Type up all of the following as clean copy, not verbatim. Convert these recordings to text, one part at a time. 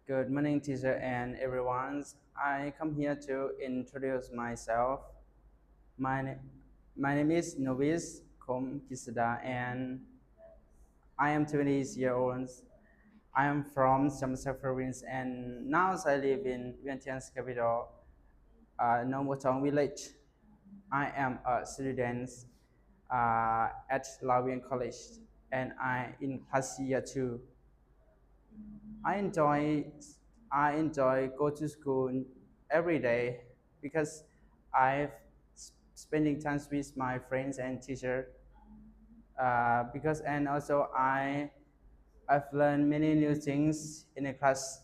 Good morning, teacher and everyone. I come here to introduce myself. My, na- my name is Novis Kom Kisada, and I am 20 years old. I am from Samsak province, and now I live in Vientiane's capital, Nomotong village. I am a student at Laovian College, and I in class year 2. I enjoy I enjoy go to school every day because I've spending time with my friends and teacher. Because and also I've learned many new things in the class.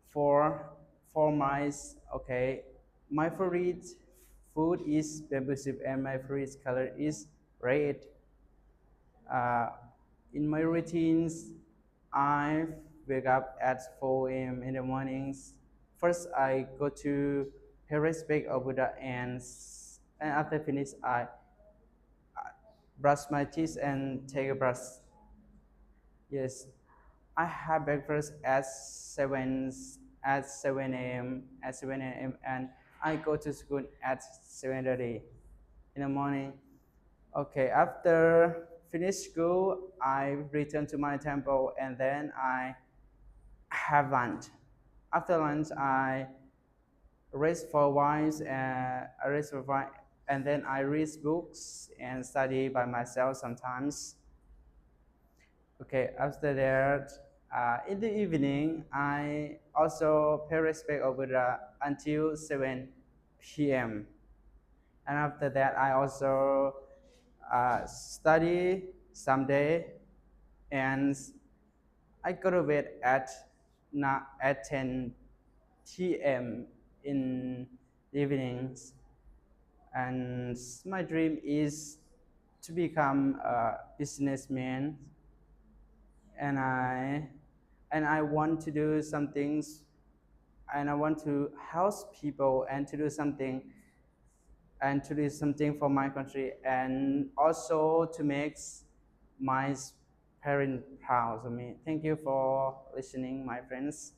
For for my okay, my favorite food is bamboo soup and my favorite color is red. Uh, in my routines, I wake up at 4 a.m. in the mornings. First, I go to pay respect of Buddha, and after finish, I brush my teeth and take a brush. Yes, I have breakfast at 7 a.m. and I go to school at 7:30 in the morning. Okay, after finish school, I return to my temple and then I have lunch. After lunch, I rest for a while, and then I read books and study by myself sometimes. Okay, after that, in the evening, I also pay respect of Buddha until 7 p.m. And after that, I also study someday, and I go to bed at 10 p.m. in the evenings. And my dream is to become a businessman, and I want to do some things, and I want to help people and to do something for my country, and also to make my parents proud of me. Thank you for listening, my friends.